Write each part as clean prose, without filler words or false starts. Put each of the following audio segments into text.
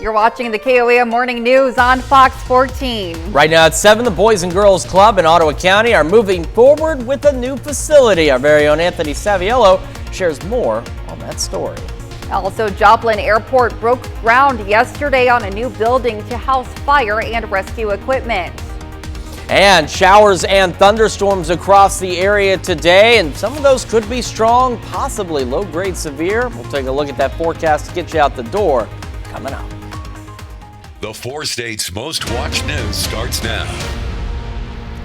You're watching the KOAM Morning News on Fox 14. Right now at 7, the Boys and Girls Club in Ottawa County are moving forward with a new facility. Our very own Anthony Saviello shares more on that story. Also, Joplin Airport broke ground yesterday on a new building to house fire and rescue equipment. And showers and thunderstorms across the area today, and some of those could be strong, possibly low-grade severe. We'll take a look at that forecast to get you out the door coming up. The 4 states' most watched news starts now.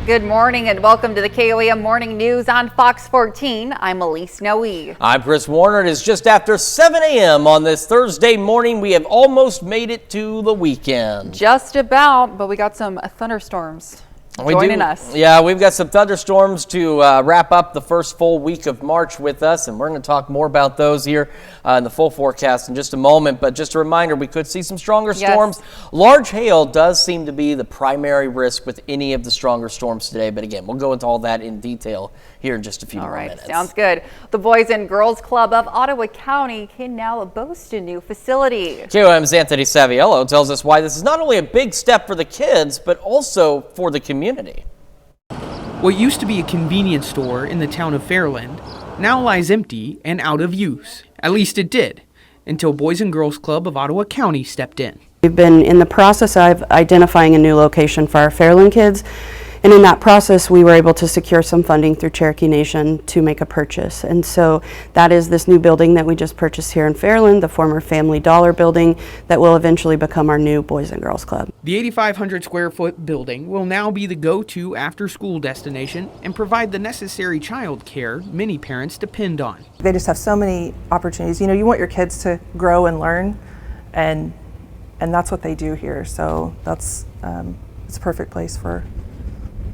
Good morning and welcome to the KOAM Morning News on Fox 14. I'm Elise Noe. I'm Chris Warner. It is just after 7 a.m. on this Thursday morning. We have almost made it to the weekend. Just about, but we got some thunderstorms joining us. Yeah, we've got some thunderstorms to wrap up the first full week of March with us, and we're going to talk more about those here in the full forecast in just a moment. But just a reminder, we could see some stronger storms. Large hail does seem to be the primary risk with any of the stronger storms today. But again, we'll go into all that in detail here in just a few more minutes. Sounds good. The Boys and Girls Club of Ottawa County can now boast a new facility. KOAM's Anthony Saviello tells us why this is not only a big step for the kids, but also for the community. What used to be a convenience store in the town of Fairland now lies empty and out of use. At least it did, until Boys and Girls Club of Ottawa County stepped in. We've been in the process of identifying a new location for our Fairland kids. And in that process, we were able to secure some funding through Cherokee Nation to make a purchase. And so that is this new building that we just purchased here in Fairland, the former Family Dollar building that will eventually become our new Boys and Girls Club. The 8,500 square foot building will now be the go-to after-school destination and provide the necessary child care many parents depend on. They just have so many opportunities. You know, you want your kids to grow and learn, and that's what they do here. So that's it's a perfect place for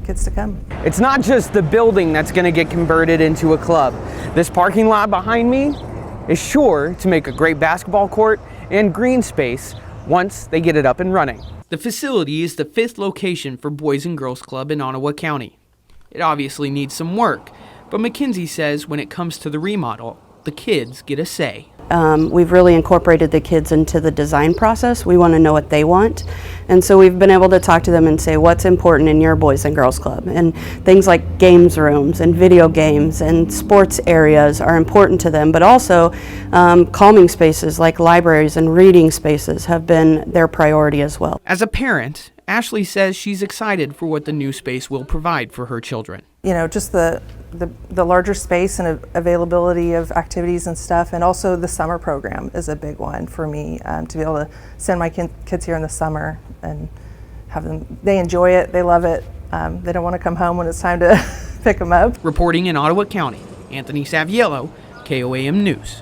kids to come. It's not just the building that's going to get converted into a club. This parking lot behind me is sure to make a great basketball court and green space once they get it up and running. The facility is the 5th location for Boys and Girls Club in Ottawa County. It obviously needs some work, but McKinsey says when it comes to the remodel, the kids get a say. We've really incorporated the kids into the design process. We want to know what they want. And so we've been able to talk to them and say what's important in your Boys and Girls Club. And things like games rooms and video games and sports areas are important to them, but also calming spaces like libraries and reading spaces have been their priority as well. As a parent, Ashley says she's excited for what the new space will provide for her children. You know, just the larger space and availability of activities and stuff, and also the summer program is a big one for me, to be able to send my kids here in the summer and have them, they enjoy it, they love it, they don't want to come home when it's time to pick them up. Reporting in Ottawa County, Anthony Saviello, KOAM News.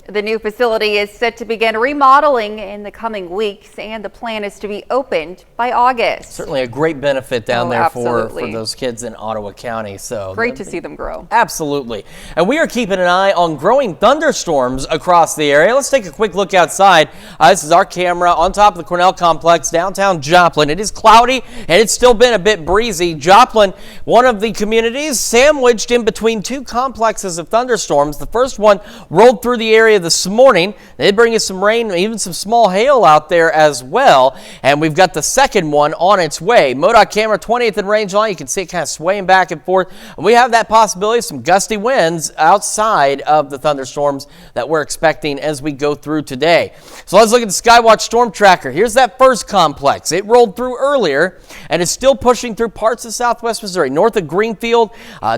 The new facility is set to begin remodeling in the coming weeks, and the plan is to be opened by August. Certainly a great benefit down there for absolutely. those kids in Ottawa County. So Great to see them grow. Absolutely. And we are keeping an eye on growing thunderstorms across the area. Let's take a quick look outside. This is our camera on top of the Cornell Complex, downtown Joplin. It is cloudy, and it's still been a bit breezy. Joplin, one of the communities sandwiched in between 2 complexes of thunderstorms. The first one rolled through the area this morning. They did bring us some rain, even some small hail out there as well. And we've got the second one on its way. MoDOT camera 20th and range line. You can see it kind of swaying back and forth. And we have that possibility of some gusty winds outside of the thunderstorms that we're expecting as we go through today. So let's look at the Skywatch Storm Tracker. Here's that first complex. It rolled through earlier and is still pushing through parts of southwest Missouri, north of Greenfield,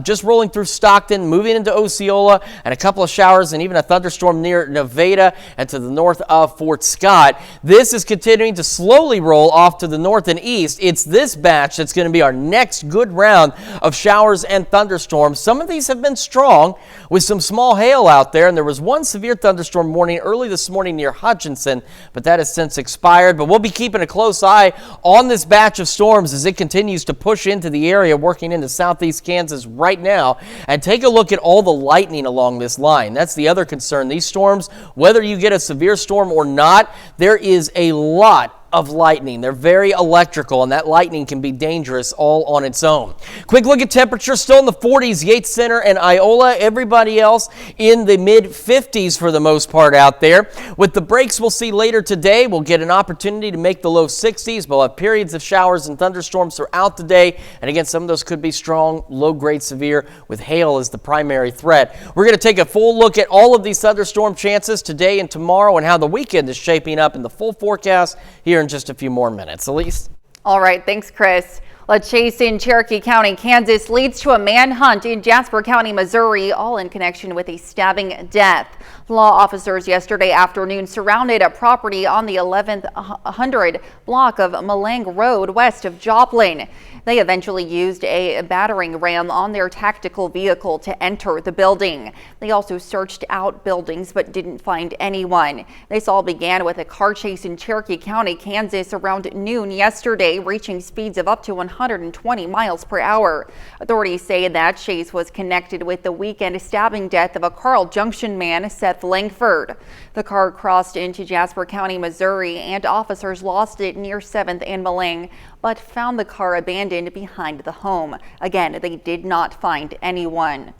just rolling through Stockton, moving into Osceola, and a couple of showers and even a thunderstorm near Nevada and to the north of Fort Scott. This is continuing to slowly roll off to the north and east. It's this batch that's going to be our next good round of showers and thunderstorms. Some of these have been strong with some small hail out there, and there was one severe thunderstorm warning early this morning near Hutchinson, but that has since expired. But we'll be keeping a close eye on this batch of storms as it continues to push into the area, working into southeast Kansas right now. And take a look at all the lightning along this line. That's the other concern. These storms, whether you get a severe storm or not, there is a lot of lightning. They're very electrical, and that lightning can be dangerous all on its own. Quick look at temperature, still in the 40s, Yates Center and Iola. Everybody else in the mid-50s for the most part out there. With the breaks we'll see later today, we'll get an opportunity to make the low 60s. We'll have periods of showers and thunderstorms throughout the day. And again, some of those could be strong, low-grade severe, with hail as the primary threat. We're going to take a full look at all of these thunderstorm chances today and tomorrow and how the weekend is shaping up in the full forecast here in just a few more minutes. Elise? All right, thanks, Chris. A chase in Cherokee County, Kansas leads to a manhunt in Jasper County, Missouri, all in connection with a stabbing death. Law officers yesterday afternoon surrounded a property on the 1100 block of Malang Road west of Joplin. They eventually used a battering ram on their tactical vehicle to enter the building. They also searched out buildings but didn't find anyone. This all began with a car chase in Cherokee County, Kansas around noon yesterday, reaching speeds of up to 120 miles per hour. Authorities say that chase was connected with the weekend stabbing death of a Carl Junction man, Seth Langford. The car crossed into Jasper County, Missouri, and officers lost it near 7th and Malang, but found the car abandoned behind the home. Again, they did not find anyone.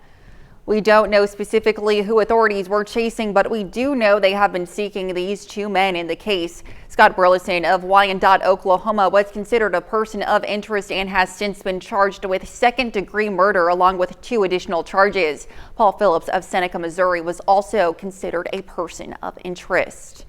We don't know specifically who authorities were chasing, but we do know they have been seeking these two men in the case. Scott Burleson of Wyandotte, Oklahoma, was considered a person of interest and has since been charged with second-degree murder along with 2 additional charges. Paul Phillips of Seneca, Missouri, was also considered a person of interest.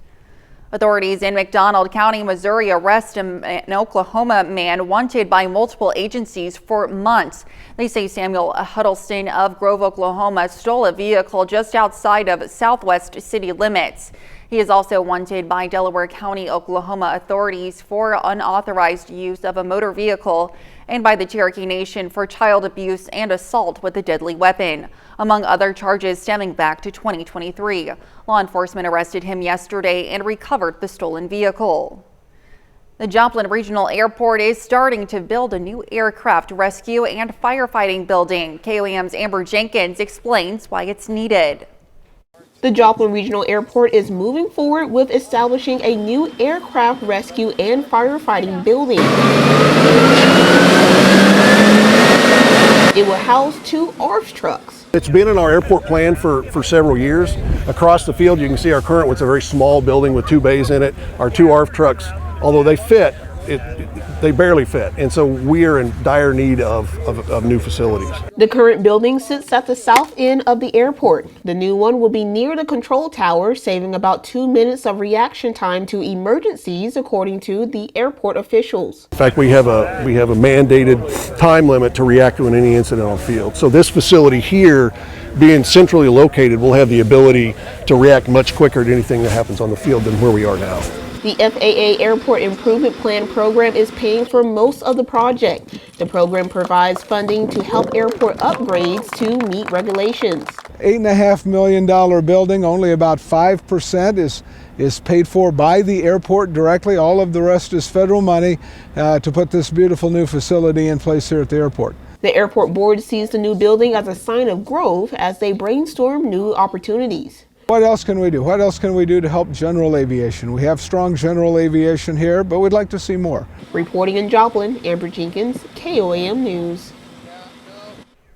Authorities in McDonald County, Missouri arrest an Oklahoma man wanted by multiple agencies for months. They say Samuel Huddleston of Grove, Oklahoma stole a vehicle just outside of southwest city limits. He is also wanted by Delaware County, Oklahoma authorities for unauthorized use of a motor vehicle and by the Cherokee Nation for child abuse and assault with a deadly weapon, among other charges stemming back to 2023. Law enforcement arrested him yesterday and recovered the stolen vehicle. The Joplin Regional Airport is starting to build a new aircraft rescue and firefighting building. KOAM's Amber Jenkins explains why it's needed. The Joplin Regional Airport is moving forward with establishing a new aircraft rescue and firefighting building. It will house 2 ARFF trucks. It's been in our airport plan for several years. Across the field, you can see our current one's a very small building with 2 bays in it. Our 2 ARFF trucks, although they fit, they barely fit. And so we are in dire need of new facilities. The current building sits at the south end of the airport. The new one will be near the control tower, saving about 2 minutes of reaction time to emergencies, according to the airport officials. In fact, we have a mandated time limit to react to any incident on field. So this facility here, being centrally located, will have the ability to react much quicker to anything that happens on the field than where we are now. The FAA Airport Improvement Plan program is paying for most of the project. The program provides funding to help airport upgrades to meet regulations. $8.5 million building, only about 5% is paid for by the airport directly. All of the rest is federal money to put this beautiful new facility in place here at the airport. The airport board sees the new building as a sign of growth as they brainstorm new opportunities. What else can we do? What else can we do to help general aviation? We have strong general aviation here, but we'd like to see more. Reporting in Joplin, Amber Jenkins, KOAM News.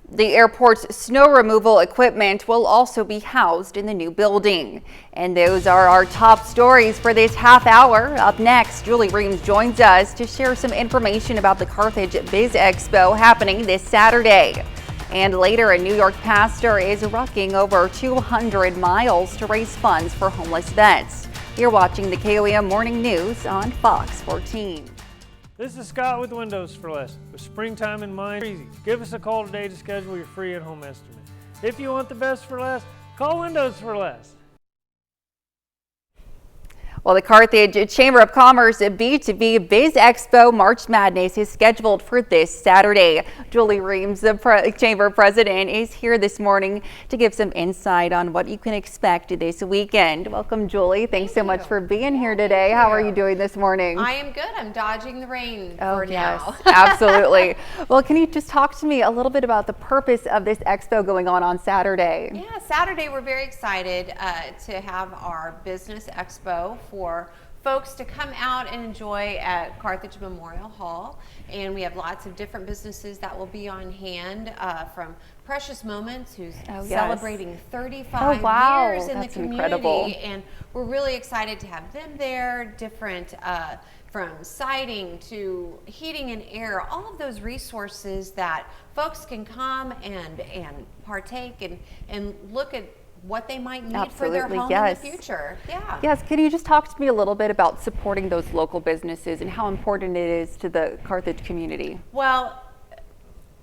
The airport's snow removal equipment will also be housed in the new building. And those are our top stories for this half hour. Up next, Julie Reams joins us to share some information about the Carthage Biz Expo happening this Saturday. And later, a New York pastor is rucking over 200 miles to raise funds for homeless vets. You're watching the KOAM Morning News on Fox 14. This is Scott with Windows for Less. With springtime in mind, easy. Give us a call today to schedule your free at-home estimate. If you want the best for less, call Windows for Less. Well, the Carthage Chamber of Commerce B2B Biz Expo March Madness is scheduled for this Saturday. Julie Reams, the Chamber President, is here this morning to give some insight on what you can expect this weekend. Welcome, Julie. Thanks so much for being here today. How are you doing this morning? I am good. I'm dodging the rain for now. Absolutely. Well, can you just talk to me a little bit about the purpose of this expo going on Saturday? Yeah, Saturday we're very excited to have our business expo for folks to come out and enjoy at Carthage Memorial Hall. And we have lots of different businesses that will be on hand, from Precious Moments, who's celebrating 35 years in the community. Incredible. And we're really excited to have them there. Different, from siding to heating and air, all of those resources that folks can come and partake and look at what they might need for their home in the future. Yeah. Yes, can you just talk to me a little bit about supporting those local businesses and how important it is to the Carthage community? Well,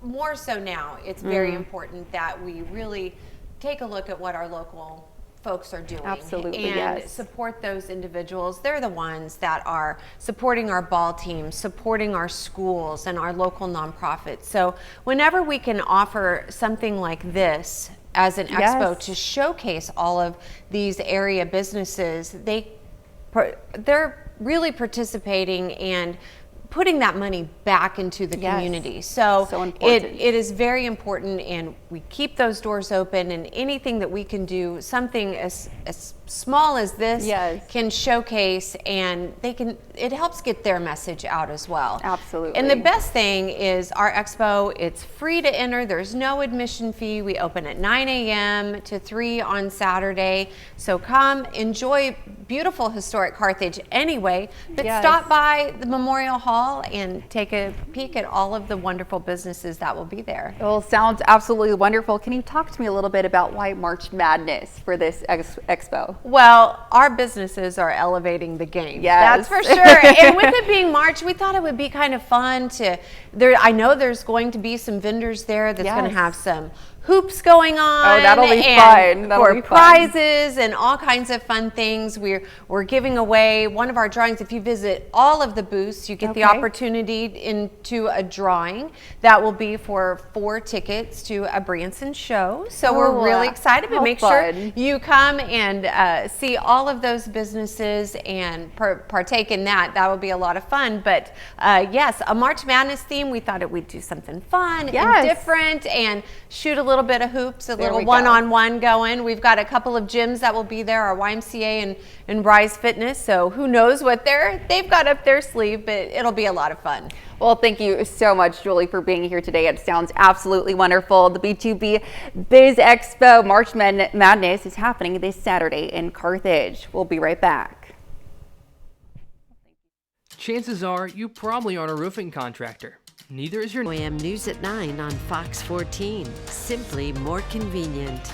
more so now, it's very important that we really take a look at what our local folks are doing. Absolutely, and support those individuals. They're the ones that are supporting our ball teams, supporting our schools and our local nonprofits. So whenever we can offer something like this as an expo to showcase all of these area businesses, they're really participating and putting that money back into the community. So it is very important, and we keep those doors open, and anything that we can do, something as small as this can showcase, and it helps get their message out as well. Absolutely. And the best thing is our expo, it's free to enter. There's no admission fee. We open at 9 a.m. to 3 on Saturday. So come enjoy beautiful historic Carthage anyway, but stop by the Memorial Hall and take a peek at all of the wonderful businesses that will be there. Well, sounds absolutely wonderful. Can you talk to me a little bit about why March Madness for this expo? Well, our businesses are elevating the game. That's for sure. And with it being March, we thought it would be kind of fun I know there's going to be some vendors there that's going to have some hoops going on. Oh, that'll be fun. That'll be prizes and all kinds of fun things. We're giving away one of our drawings. If you visit all of the booths, you get the opportunity into a drawing that will be for 4 tickets to a Branson show. So we're really excited, but make sure you come and see all of those businesses and partake in that. That will be a lot of fun. But yes, a March Madness theme. We thought we'd do something fun and different and shoot a little bit of hoops, a little one-on-one going. We've got a couple of gyms that will be there, our YMCA and Rise Fitness. So who knows what they've got up their sleeve, but it'll be a lot of fun. Well, thank you so much, Julie, for being here today. It sounds absolutely wonderful. The B2B Biz Expo March Madness is happening this Saturday in Carthage. We'll be right back. Chances are you probably aren't a roofing contractor. Neither is your AM News at 9 on Fox 14. Simply more convenient.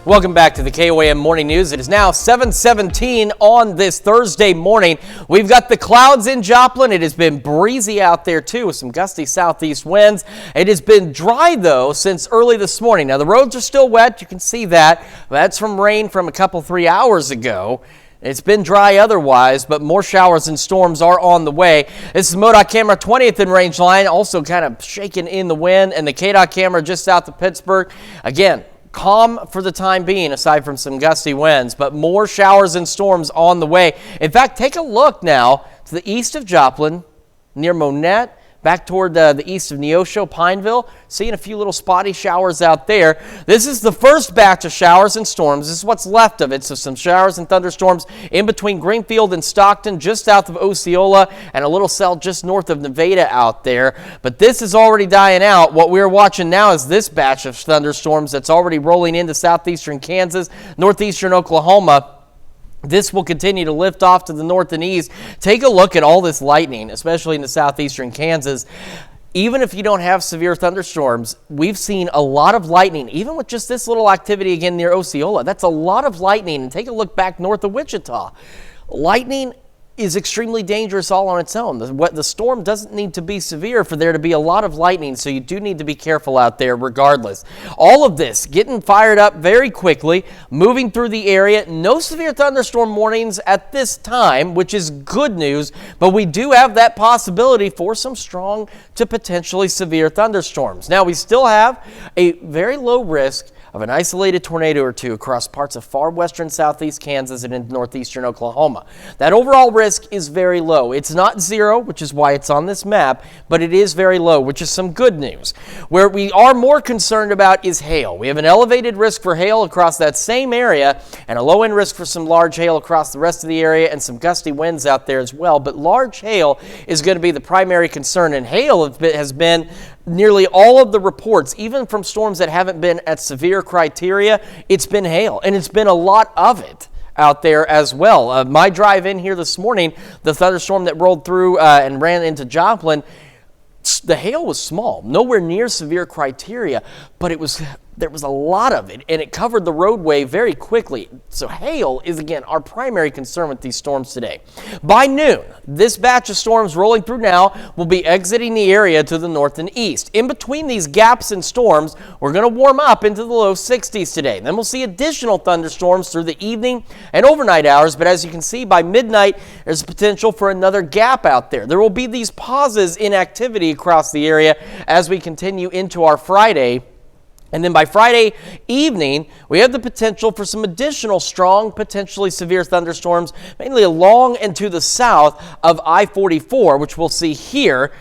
Welcome back to the KOAM Morning News. It is now 7:17 on this Thursday morning. We've got the clouds in Joplin. It has been breezy out there too with some gusty southeast winds. It has been dry though since early this morning. Now the roads are still wet. You can see that. That's from rain from a couple 3 hours ago. It's been dry otherwise, but more showers and storms are on the way. This is MoDOT camera 20th in range line, also kind of shaking in the wind, and the KDOT camera just south of Pittsburgh. Again, calm for the time being, aside from some gusty winds, but more showers and storms on the way. In fact, take a look now to the east of Joplin, near Monette, back toward the east of Neosho, Pineville, seeing a few little spotty showers out there. This is the first batch of showers and storms. This is what's left of it. So some showers and thunderstorms in between Greenfield and Stockton, just south of Osceola, and a little cell just north of Nevada out there. But this is already dying out. What we're watching now is this batch of thunderstorms that's already rolling into southeastern Kansas, northeastern Oklahoma. This will continue to lift off to the north and east. Take a look at all this lightning, especially in the southeastern Kansas. Even if you don't have severe thunderstorms, we've seen a lot of lightning, even with just this little activity again near Osceola. That's a lot of lightning. And take a look back north of Wichita. Lightning is extremely dangerous all on its own. The storm doesn't need to be severe for there to be a lot of lightning, so you do need to be careful out there regardless. All of this getting fired up very quickly, moving through the area. No severe thunderstorm warnings at this time, which is good news, but we do have that possibility for some strong to potentially severe thunderstorms. Now, we still have a very low risk of an isolated tornado or two across parts of far western southeast Kansas and in northeastern Oklahoma. That overall risk is very low. It's not zero, which is why it's on this map, but it is very low, which is some good news. Where we are more concerned about is hail. We have an elevated risk for hail across that same area and a low end risk for some large hail across the rest of the area and some gusty winds out there as well. But large hail is going to be the primary concern, and hail has been nearly all of the reports, even from storms that haven't been at severe criteria. It's been hail, and it's been a lot of it out there as well. My drive in here this morning, the thunderstorm that rolled through and ran into Joplin, the hail was small, nowhere near severe criteria, but there was a lot of it, and it covered the roadway very quickly. So hail is, again, our primary concern with these storms today. By noon, this batch of storms rolling through now will be exiting the area to the north and east. In between these gaps in storms, we're going to warm up into the low 60s today. Then we'll see additional thunderstorms through the evening and overnight hours, but as you can see, by midnight, there's potential for another gap out there. There will be these pauses in activity across the area as we continue into our Friday. And then by Friday evening, we have the potential for some additional strong, potentially severe thunderstorms, mainly along and to the south of I-44, which we'll see here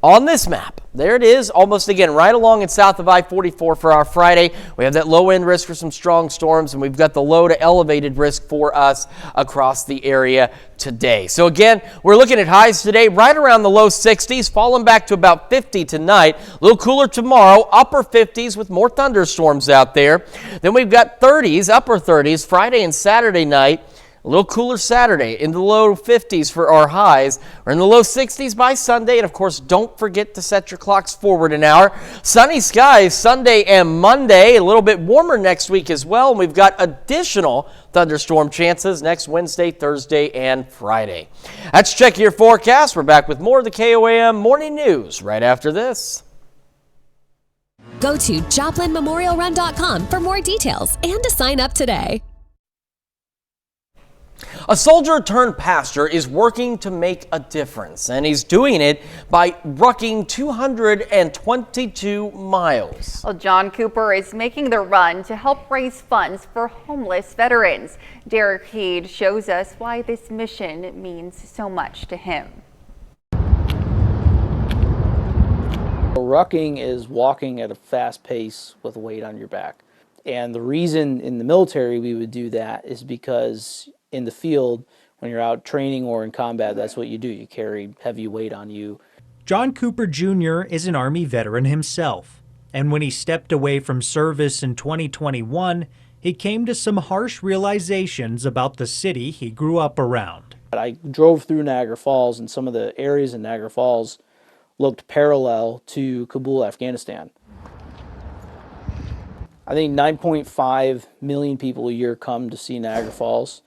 on this map. There it is, almost again right along and south of I-44 for our Friday. We have that low end risk for some strong storms, and we've got the low to elevated risk for us across the area today. So again, we're looking at highs today right around the low 60s, falling back to about 50 tonight. A little cooler tomorrow, upper 50s with more thunderstorms out there. Then we've got 30s, upper 30s Friday and Saturday night. A little cooler Saturday, in the low 50s for our highs. We're in the low 60s by Sunday. And of course, don't forget to set your clocks forward an hour. Sunny skies Sunday and Monday. A little bit warmer next week as well. And we've got additional thunderstorm chances next Wednesday, Thursday, and Friday. That's Check Your Forecast. We're back with more of the KOAM Morning News right after this. Go to JoplinMemorialRun.com for more details and to sign up today. A soldier turned pastor is working to make a difference, and he's doing it by rucking 222 miles. Well, John Cooper is making the run to help raise funds for homeless veterans. Derek Heed shows us why this mission means so much to him. Rucking is walking at a fast pace with a weight on your back. And the reason in the military we would do that is because in the field, when you're out training or in combat, that's what you do. You carry heavy weight on you. John Cooper Jr. is an Army veteran himself. And when he stepped away from service in 2021, he came to some harsh realizations about the city he grew up around. I drove through Niagara Falls, and some of the areas in Niagara Falls looked parallel to Kabul, Afghanistan. I think 9.5 million people a year come to see Niagara Falls,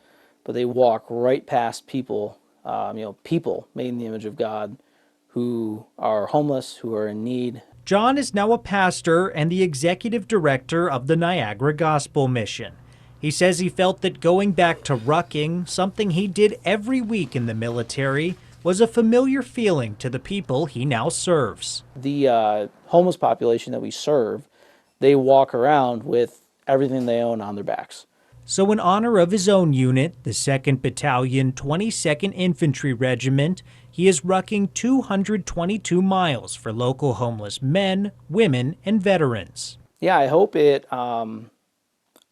but they walk right past people, people made in the image of God who are homeless, who are in need. John is now a pastor and the executive director of the Niagara Gospel Mission. He says he felt that going back to rucking, something he did every week in the military, was a familiar feeling to the people he now serves. The homeless population that we serve, they walk around with everything they own on their backs. So in honor of his own unit, the 2nd Battalion, 22nd Infantry Regiment, he is rucking 222 miles for local homeless men, women, and veterans. Yeah, I hope it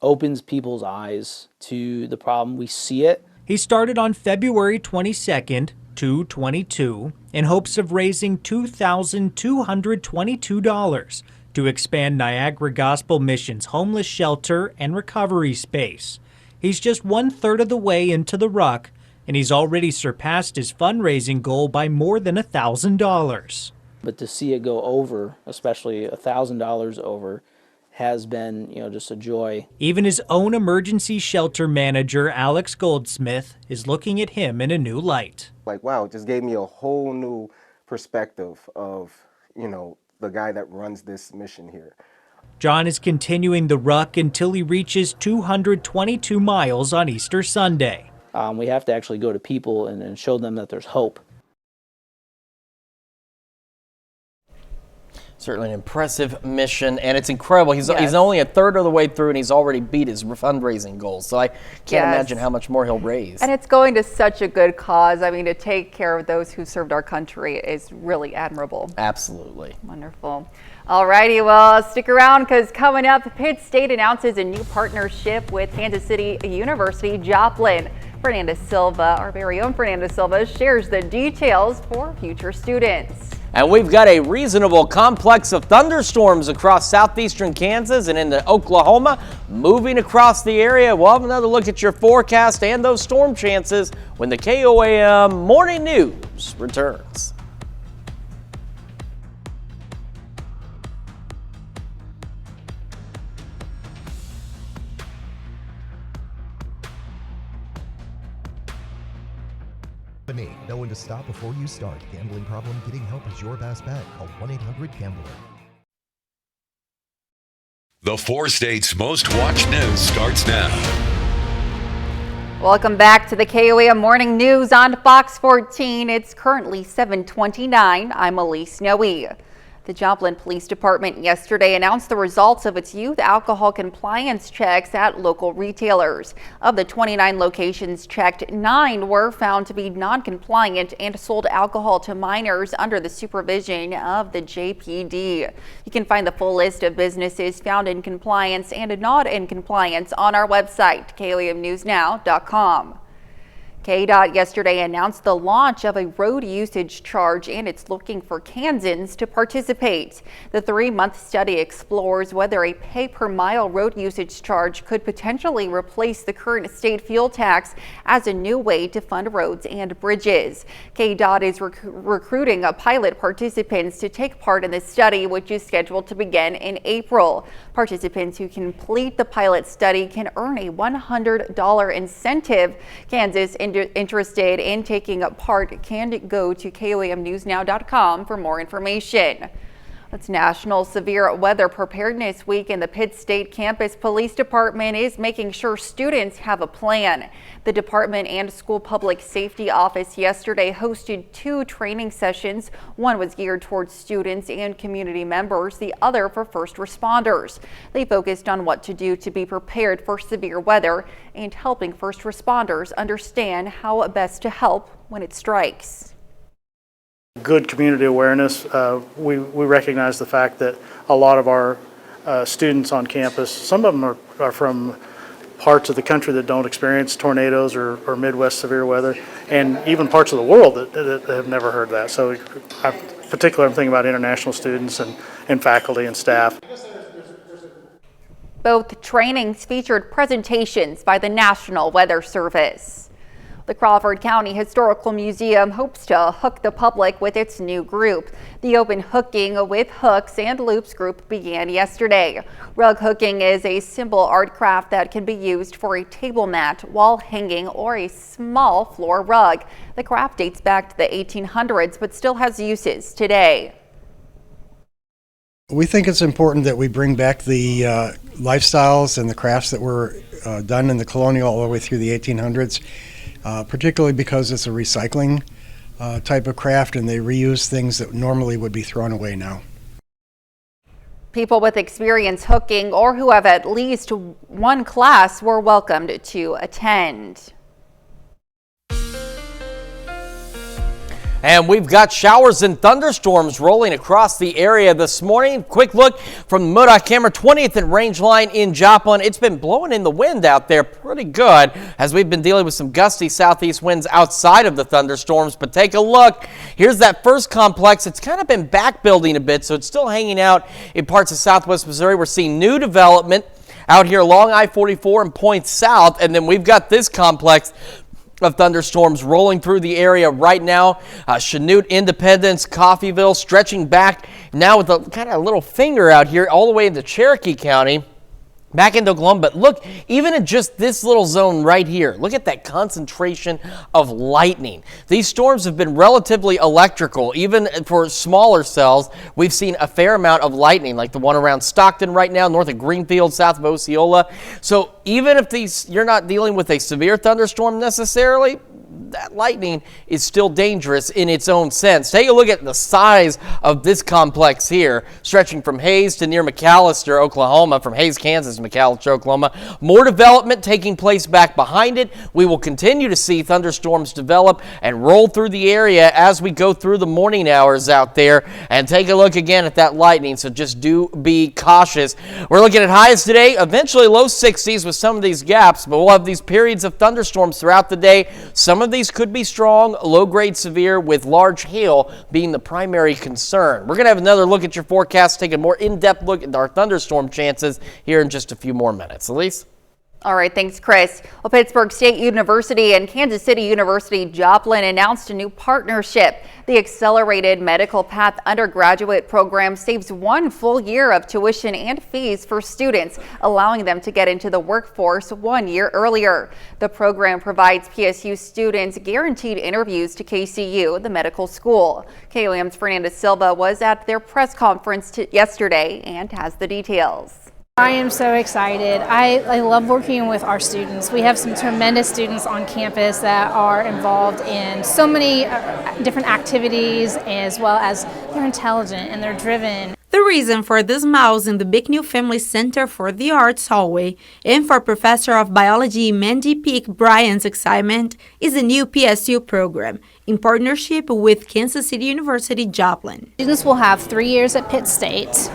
opens people's eyes to the problem. We see it. He started on February 22nd, 222, in hopes of raising $2,222 to expand Niagara Gospel Mission's homeless shelter and recovery space. He's just 1/3 of the way into the ruck, and he's already surpassed his fundraising goal by more than $1,000. But to see it go over, especially $1,000 over, has been, just a joy. Even his own emergency shelter manager, Alex Goldsmith, is looking at him in a new light. Like, wow, it just gave me a whole new perspective of, the guy that runs this mission here. John is continuing the ruck until he reaches 222 miles on Easter Sunday. We have to actually go to people and show them that there's hope. Certainly an impressive mission, and it's incredible. He's only a third of the way through, and he's already beat his fundraising goals. So I can't imagine how much more he'll raise. And it's going to such a good cause. I mean, to take care of those who served our country is really admirable. Absolutely. Wonderful. All righty, well, stick around because coming up, Pitt State announces a new partnership with Kansas City University Joplin. Fernanda Silva, our very own Fernanda Silva, shares the details for future students. And we've got a reasonable complex of thunderstorms across southeastern Kansas and into Oklahoma moving across the area. We'll have another look at your forecast and those storm chances when the KOAM Morning News returns. Know when to stop before you start. Gambling problem? Getting help is your best bet. Call 1-800-GAMBLER. The 4 states' most watched news starts now. Welcome back to the KOAM Morning News on Fox 14. It's currently 7:29. I'm Elise Noe. The Joplin Police Department yesterday announced the results of its youth alcohol compliance checks at local retailers. Of the 29 locations checked, 9 were found to be non-compliant and sold alcohol to minors under the supervision of the JPD. You can find the full list of businesses found in compliance and not in compliance on our website, KOAMnewsnow.com. KDOT yesterday announced the launch of a road usage charge, and it's looking for Kansans to participate. The 3-month study explores whether a pay-per-mile road usage charge could potentially replace the current state fuel tax as a new way to fund roads and bridges. KDOT is recruiting pilot participants to take part in the study, which is scheduled to begin in April. Participants who complete the pilot study can earn a $100 incentive. Kansas interested in taking part can go to KOAMnewsnow.com for more information. It's National Severe Weather Preparedness Week, and the Pitt State Campus Police Department is making sure students have a plan. The department and school public safety office yesterday hosted 2 training sessions. One was geared towards students and community members, the other for first responders. They focused on what to do to be prepared for severe weather and helping first responders understand how best to help when it strikes. Good community awareness. We recognize the fact that a lot of our students on campus, some of them are from parts of the country that don't experience tornadoes or Midwest severe weather, and even parts of the world that have never heard that. So particularly I'm thinking about international students and faculty and staff. Both trainings featured presentations by the National Weather Service. The Crawford County Historical Museum hopes to hook the public with its new group. The Open Hooking with Hooks and Loops group began yesterday. Rug hooking is a simple art craft that can be used for a table mat, wall hanging, or a small floor rug. The craft dates back to the 1800s but still has uses today. We think it's important that we bring back the lifestyles and the crafts that were done in the colonial all the way through the 1800s. Particularly because it's a recycling type of craft and they reuse things that normally would be thrown away now. People with experience hooking or who have at least one class were welcomed to attend. And we've got showers and thunderstorms rolling across the area this morning. Quick look from the MoDOT camera, 20th and Range Line in Joplin. It's been blowing in the wind out there pretty good as we've been dealing with some gusty southeast winds outside of the thunderstorms. But take a look. Here's that first complex. It's kind of been back building a bit, so it's still hanging out in parts of southwest Missouri. We're seeing new development out here along I-44 and points south. And then we've got this complex of thunderstorms rolling through the area right now. Chanute, Independence, Coffeyville, stretching back now with a kind of little finger out here all the way into Cherokee County. Back into Oklahoma, but look, even in just this little zone right here, look at that concentration of lightning. These storms have been relatively electrical. Even for smaller cells, we've seen a fair amount of lightning, like the one around Stockton right now, north of Greenfield, south of Osceola. So even if you're not dealing with a severe thunderstorm necessarily, that lightning is still dangerous in its own sense. Take a look at the size of this complex here, stretching from Hays to near McAllister, Oklahoma, from Hays, Kansas to McAllister, Oklahoma. More development taking place back behind it. We will continue to see thunderstorms develop and roll through the area as we go through the morning hours out there. And take a look again at that lightning, so just do be cautious. We're looking at highs today, eventually low 60s with some of these gaps, but we'll have these periods of thunderstorms throughout the day. Some of these could be strong, low-grade severe, with large hail being the primary concern. We're going to have another look at your forecast, take a more in-depth look at our thunderstorm chances here in just a few more minutes. Elise? All right, thanks, Chris. Well, Pittsburgh State University and Kansas City University Joplin announced a new partnership. The Accelerated Medical Path undergraduate program saves 1 full year of tuition and fees for students, allowing them to get into the workforce 1 year earlier. The program provides PSU students guaranteed interviews to KCU, the medical school. KOAM's Fernanda Silva was at their press conference yesterday and has the details. I am so excited. I love working with our students. We have some tremendous students on campus that are involved in so many different activities, as well as they're intelligent and they're driven. The reason for the smiles in the Big New Family Center for the Arts hallway and for Professor of Biology Mandy Peak Bryan's excitement is a new PSU program in partnership with Kansas City University Joplin. Students will have 3 years at Pitt State.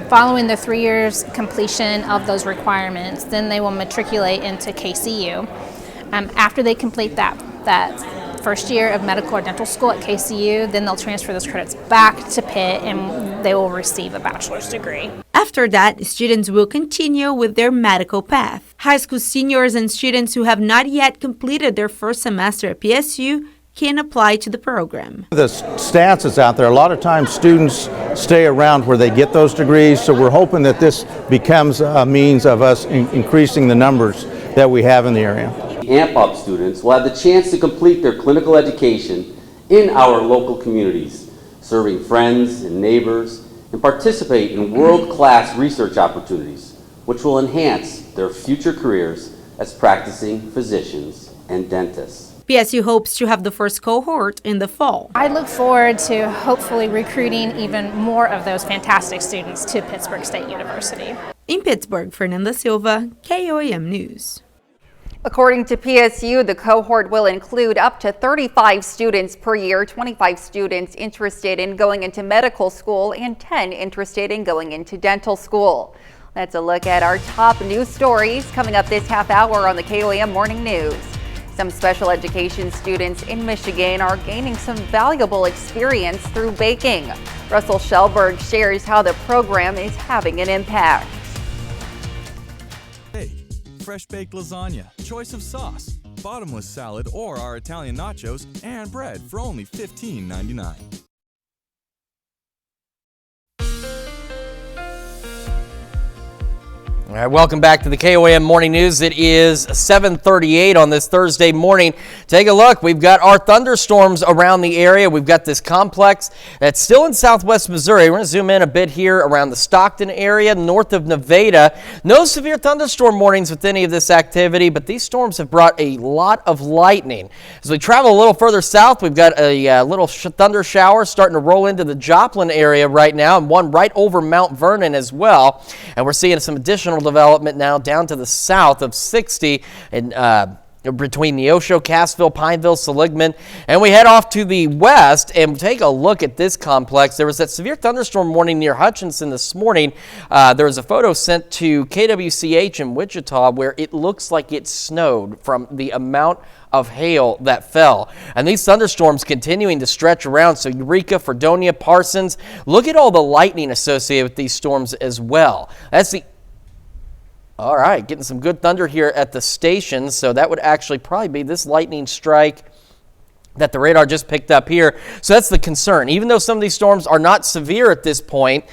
Following the 3 years completion of those requirements, then they will matriculate into KCU. After they complete that first year of medical or dental school at KCU, then they'll transfer those credits back to Pitt and they will receive a bachelor's degree. After that, students will continue with their medical path. High school seniors and students who have not yet completed their first semester at PSU can apply to the program. The stats is out there. A lot of times students stay around where they get those degrees, so we're hoping that this becomes a means of us increasing the numbers that we have in the area. AMP Up students will have the chance to complete their clinical education in our local communities, serving friends and neighbors, and participate in world-class research opportunities, which will enhance their future careers as practicing physicians and dentists. PSU hopes to have the first cohort in the fall. I look forward to hopefully recruiting even more of those fantastic students to Pittsburgh State University. In Pittsburgh, Fernanda Silva, KOAM News. According to PSU, the cohort will include up to 35 students per year, 25 students interested in going into medical school and 10 interested in going into dental school. That's a look at our top news stories coming up this half hour on the KOAM Morning News. Some special education students in Michigan are gaining some valuable experience through baking. Russell Shellberg shares how the program is having an impact. Fresh baked lasagna, choice of sauce, bottomless salad, or our Italian nachos, and bread for only $15.99. All right, welcome back to the KOAM Morning News. It is 7:38 on this Thursday morning. Take a look. We've got our thunderstorms around the area. We've got this complex that's still in southwest Missouri. We're going to zoom in a bit here around the Stockton area, north of Nevada. No severe thunderstorm warnings with any of this activity, but these storms have brought a lot of lightning. As we travel a little further south, we've got a little thunder shower starting to roll into the Joplin area right now, and one right over Mount Vernon as well. And we're seeing some additional development now down to the south of 60 and between Neosho, Cassville, Pineville, Seligman, and we head off to the west and take a look at this complex. There was that severe thunderstorm warning near Hutchinson this morning. There was a photo sent to KWCH in Wichita where it looks like it snowed from the amount of hail that fell. And these thunderstorms continuing to stretch around. So Eureka, Fredonia, Parsons, look at all the lightning associated with these storms as well. That's the All right, getting some good thunder here at the station, so that would actually probably be this lightning strike that the radar just picked up here. So that's the concern. Even though some of these storms are not severe at this point,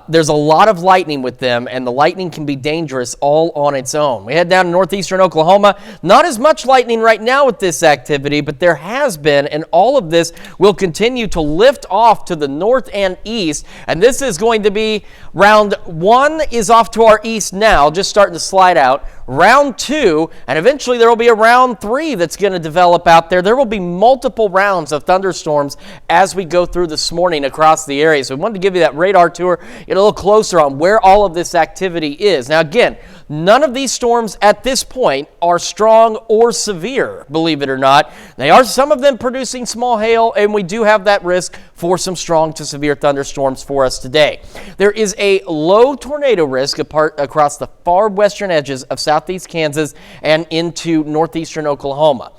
there's a lot of lightning with them, and the lightning can be dangerous all on its own. We head down to northeastern Oklahoma. Not as much lightning right now with this activity, but there has been, and all of this will continue to lift off to the north and east, and this is going to be round one is off to our east now, just starting to slide out. round 2, and eventually there will be a round 3 that's going to develop out there. There will be multiple rounds of thunderstorms as we go through this morning across the area. So we wanted to give you that radar tour, get a little closer on where all of this activity is. Now again, none of these storms at this point are strong or severe, believe it or not. They are, some of them, producing small hail, and we do have that risk for some strong to severe thunderstorms for us today. There is a low tornado risk across the far western edges of southeast Kansas and into northeastern Oklahoma.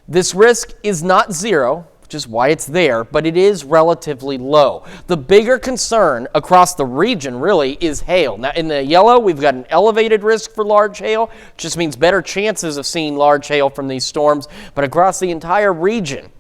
This risk is not zero, which is why it's there, but it is relatively low. The bigger concern across the region really is hail. Now in the yellow, we've got an elevated risk for large hail, which just means better chances of seeing large hail from these storms, but across the entire region,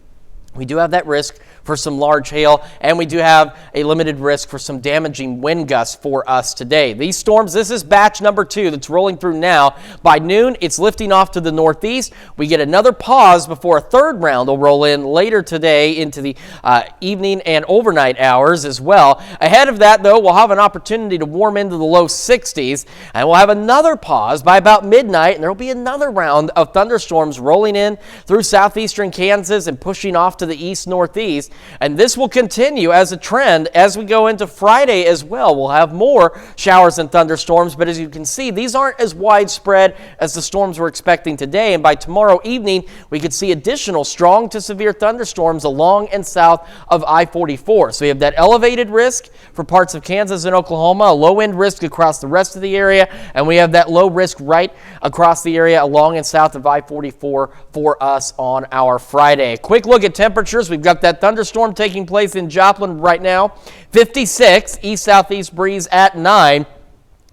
we do have that risk for some large hail, and we do have a limited risk for some damaging wind gusts for us today. These storms, this is batch number 2 that's rolling through now. By noon, it's lifting off to the northeast. We get another pause before a third round will roll in later today into the evening and overnight hours as well. Ahead of that, though, we'll have an opportunity to warm into the low 60s, and we'll have another pause by about midnight, and there will be another round of thunderstorms rolling in through southeastern Kansas and pushing off to the east-northeast. And this will continue as a trend as we go into Friday as well. We'll have more showers and thunderstorms, but as you can see, these aren't as widespread as the storms we're expecting today. And by tomorrow evening, we could see additional strong to severe thunderstorms along and south of I-44. So we have that elevated risk for parts of Kansas and Oklahoma, a low end risk across the rest of the area, and we have that low risk right across the area along and south of I-44 for us on our Friday. A quick look at temperatures. We've got that thunderstorm taking place in Joplin right now. 56, east-southeast breeze at 9.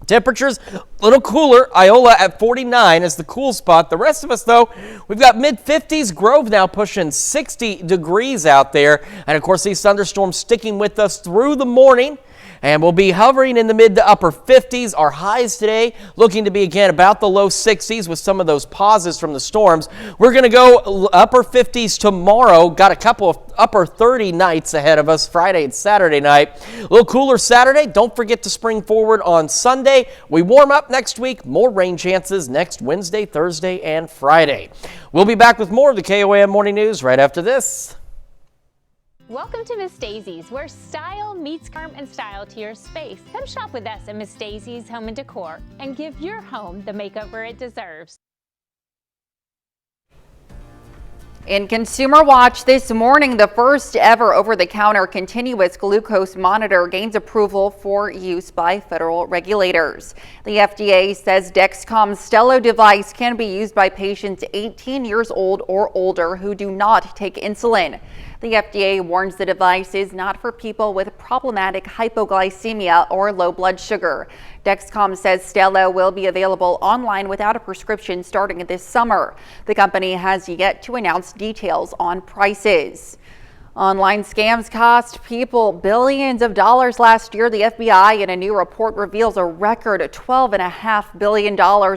Temperatures a little cooler. Iola at 49 is the cool spot. The rest of us, though, we've got mid-50s. Grove now pushing 60 degrees out there. And, of course, these thunderstorms sticking with us through the morning. And we'll be hovering in the mid to upper 50s. Our highs today looking to be, again, about the low 60s with some of those pauses from the storms. We're going to go upper 50s tomorrow. Got a couple of upper 30 nights ahead of us, Friday and Saturday night. A little cooler Saturday. Don't forget to spring forward on Sunday. We warm up next week. More rain chances next Wednesday, Thursday, and Friday. We'll be back with more of the KOAM Morning News right after this. Welcome to Miss Daisy's, where style meets charm and style to your space. Come shop with us at Miss Daisy's Home and Decor and give your home the makeover it deserves. In Consumer Watch this morning, the first ever over-the-counter continuous glucose monitor gains approval for use by federal regulators. The FDA says Dexcom's Stelo device can be used by patients 18 years old or older who do not take insulin. The FDA warns the device is not for people with problematic hypoglycemia or low blood sugar. Dexcom says Stelo will be available online without a prescription starting this summer. The company has yet to announce details on prices. Online scams cost people billions of dollars last year. The FBI in a new report reveals a record $12.5 billion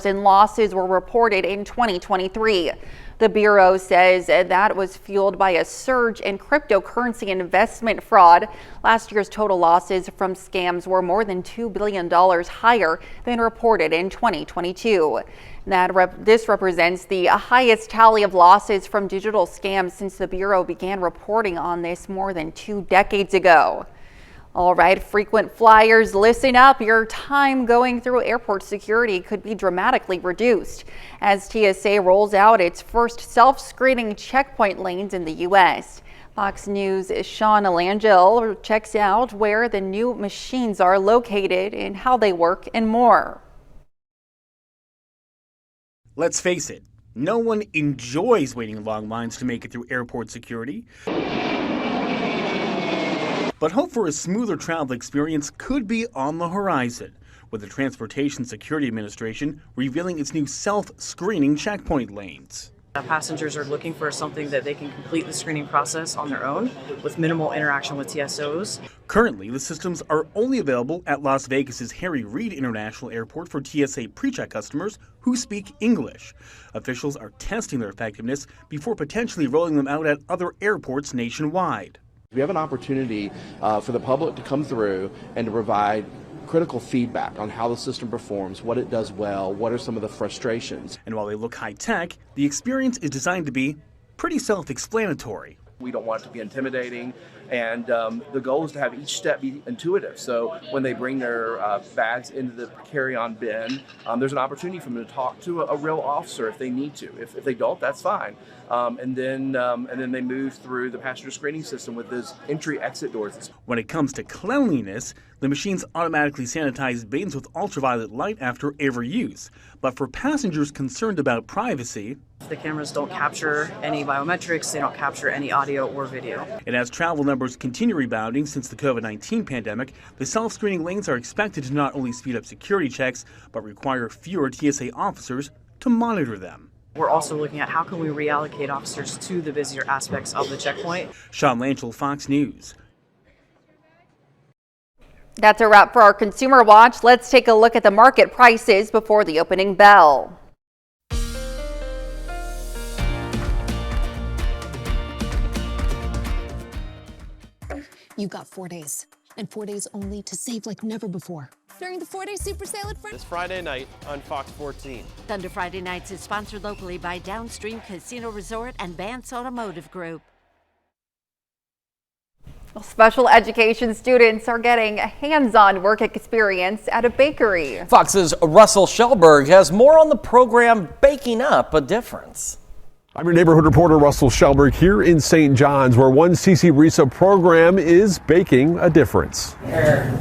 in losses were reported in 2023. The Bureau says that was fueled by a surge in cryptocurrency investment fraud. Last year's total losses from scams were more than $2 billion higher than reported in 2022. This represents the highest tally of losses from digital scams since the Bureau began reporting on this more than 2 decades ago. All right, frequent flyers, listen up. Your time going through airport security could be dramatically reduced as TSA rolls out its first self-screening checkpoint lanes in the U.S. Fox News' Sean Alangel checks out where the new machines are located and how they work and more. Let's face it, no one enjoys waiting in long lines to make it through airport security. But hope for a smoother travel experience could be on the horizon, with the Transportation Security Administration revealing its new self-screening checkpoint lanes. Passengers are looking for something that they can complete the screening process on their own with minimal interaction with TSOs. Currently, the systems are only available at Las Vegas's Harry Reid International Airport for TSA PreCheck customers who speak English. Officials are testing their effectiveness before potentially rolling them out at other airports nationwide. We have an opportunity for the public to come through and to provide critical feedback on how the system performs, what it does well, what are some of the frustrations. And while they look high-tech, the experience is designed to be pretty self-explanatory. We don't want it to be intimidating, and the goal is to have each step be intuitive. So when they bring their bags into the carry-on bin, there's an opportunity for them to talk to a real officer if they need to. If they don't, that's fine. And then they move through the passenger screening system with those entry-exit doors. When it comes to cleanliness, the machines automatically sanitize bins with ultraviolet light after every use. But for passengers concerned about privacy, the cameras don't capture any biometrics, they don't capture any audio or video. And as travel numbers continue rebounding since the COVID-19 pandemic, the self-screening lanes are expected to not only speed up security checks, but require fewer TSA officers to monitor them. We're also looking at how can we reallocate officers to the busier aspects of the checkpoint. Sean Lanchel, Fox News. That's a wrap for our Consumer Watch. Let's take a look at the market prices before the opening bell. You've got 4 days, and 4 days only to save like never before. During the 4-day super sale at this Friday night on Fox 14. Thunder Friday Nights is sponsored locally by Downstream Casino Resort and Vance Automotive Group. Special education students are getting a hands-on work experience at a bakery. Fox's Russell Shellberg has more on the program Baking Up a Difference. I'm your neighborhood reporter Russell Shellberg here in St. John's, where one CC RISA program is baking a difference. Here.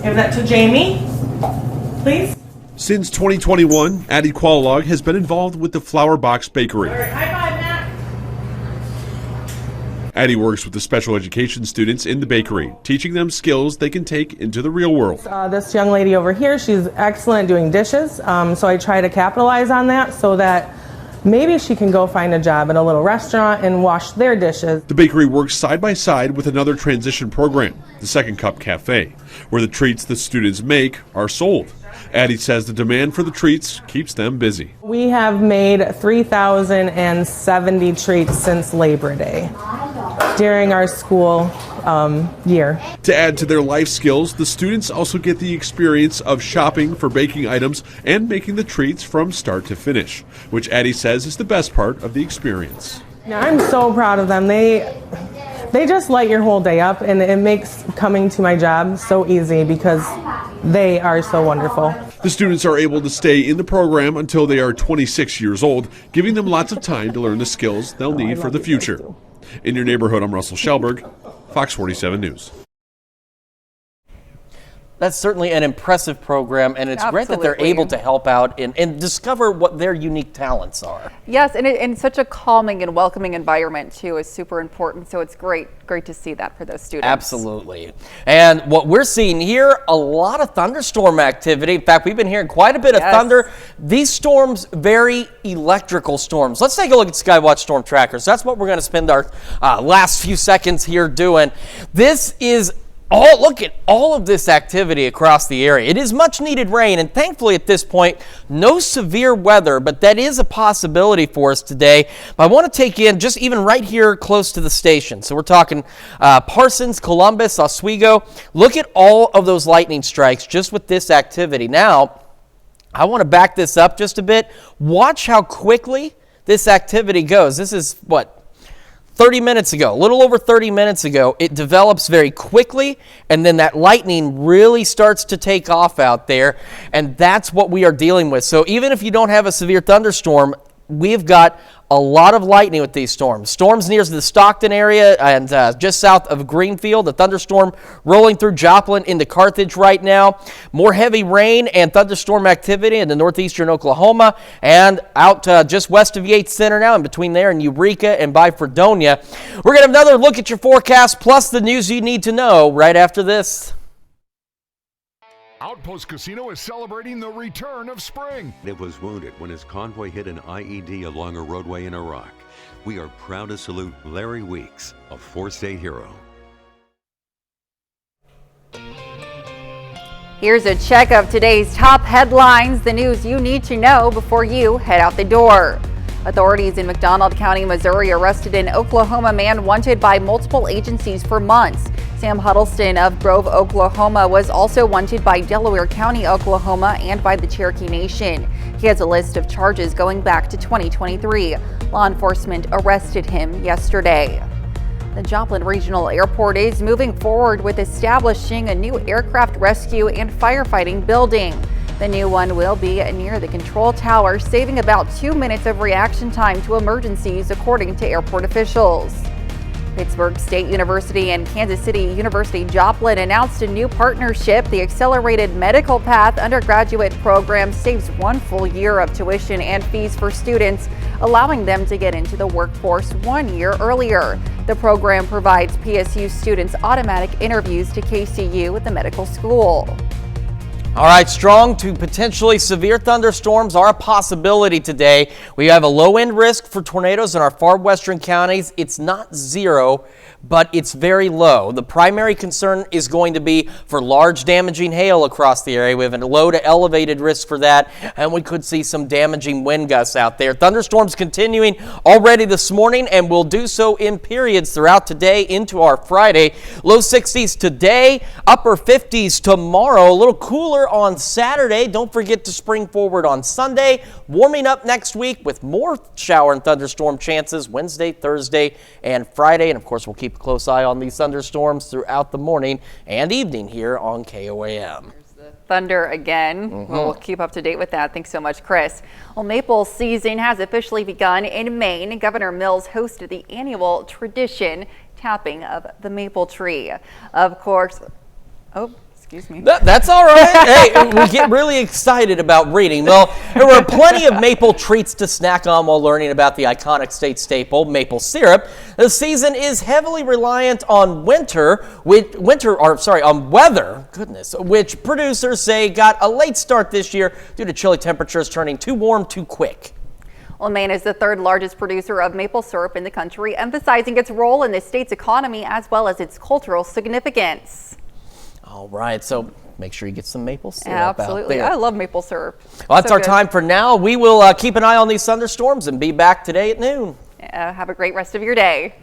Give that to Jamie, please. Since 2021, Addie Qualalog has been involved with the Flower Box Bakery. All right, high five, Matt. Addie works with the special education students in the bakery, teaching them skills they can take into the real world. This young lady over here, she's excellent doing dishes, so I try to capitalize on that so that maybe she can go find a job in a little restaurant and wash their dishes. The bakery works side by side with another transition program, the Second Cup Cafe, where the treats the students make are sold. Addie says the demand for the treats keeps them busy. We have made 3,070 treats since Labor Day during our school year. To add to their life skills, the students also get the experience of shopping for baking items and making the treats from start to finish, which Addie says is the best part of the experience. Now, I'm so proud of them. They just light your whole day up, and it makes coming to my job so easy because they are so wonderful. The students are able to stay in the program until they are 26 years old, giving them lots of time to learn the skills they'll need for the future. In your neighborhood, I'm Russell Shellberg, Fox 47 News. That's certainly an impressive program, and it's great that they're able to help out and discover what their unique talents are. Yes, and such a calming and welcoming environment too is super important. So it's great to see that for those students. Absolutely. And what we're seeing here, a lot of thunderstorm activity. In fact, we've been hearing quite a bit of thunder. These storms, very electrical storms. Let's take a look at Skywatch Storm Trackers. That's what we're going to spend our last few seconds here doing. This is look at all of this activity across the area. It is much needed rain, and thankfully at this point, no severe weather, but that is a possibility for us today. But I want to take in just even right here close to the station. So we're talking Parsons, Columbus, Oswego. Look at all of those lightning strikes just with this activity. Now, I want to back this up just a bit. Watch how quickly this activity goes. This is what? 30 minutes ago, a little over 30 minutes ago, it develops very quickly, and then that lightning really starts to take off out there, and that's what we are dealing with. So even if you don't have a severe thunderstorm, we've got a lot of lightning with these storms. Storms near the Stockton area and just south of Greenfield. The thunderstorm rolling through Joplin into Carthage right now. More heavy rain and thunderstorm activity in the northeastern Oklahoma and out just west of Yates Center now, in between there and Eureka and by Fredonia. We're going to have another look at your forecast plus the news you need to know right after this. Outpost Casino is celebrating the return of spring. It was wounded when his convoy hit an IED along a roadway in Iraq. We are proud to salute Larry Weeks, a four-state hero. Here's a check of today's top headlines, the news you need to know before you head out the door. Authorities in McDonald County, Missouri arrested an Oklahoma man wanted by multiple agencies for months. Sam Huddleston of Grove, Oklahoma was also wanted by Delaware County, Oklahoma, and by the Cherokee Nation. He has a list of charges going back to 2023. Law enforcement arrested him yesterday. The Joplin Regional Airport is moving forward with establishing a new aircraft rescue and firefighting building. The new one will be near the control tower, saving about 2 minutes of reaction time to emergencies, according to airport officials. Pittsburgh State University and Kansas City University Joplin announced a new partnership. The Accelerated Medical Path undergraduate program saves 1 full year of tuition and fees for students, allowing them to get into the workforce 1 year earlier. The program provides PSU students automatic interviews to KCU at the medical school. All right, strong to potentially severe thunderstorms are a possibility today. We have a low-end risk for tornadoes in our far western counties. It's not zero, but it's very low. The primary concern is going to be for large damaging hail across the area. We have a low to elevated risk for that, and we could see some damaging wind gusts out there. Thunderstorms continuing already this morning and will do so in periods throughout today into our Friday. Low 60s today, upper 50s tomorrow. A little cooler on Saturday. Don't forget to spring forward on Sunday. Warming up next week with more shower and thunderstorm chances Wednesday, Thursday, and Friday. And of course, we'll keep a close eye on these thunderstorms throughout the morning and evening here on KOAM. Thunder again. We'll keep up to date with that. Thanks so much, Chris. Well, maple season has officially begun in Maine. Governor Mills hosted the annual tradition tapping of the maple tree. Of course, excuse me. That's all right. Hey, we get really excited about reading. Well, there were plenty of maple treats to snack on while learning about the iconic state staple, maple syrup. The season is heavily reliant on weather, which producers say got a late start this year due to chilly temperatures turning too warm too quick. Well, Maine is the third largest producer of maple syrup in the country, emphasizing its role in the state's economy as well as its cultural significance. All right, so make sure you get some maple syrup. Absolutely. Out there. I love maple syrup. Well, that's our time for now. We will keep an eye on these thunderstorms and be back today at noon. Have a great rest of your day.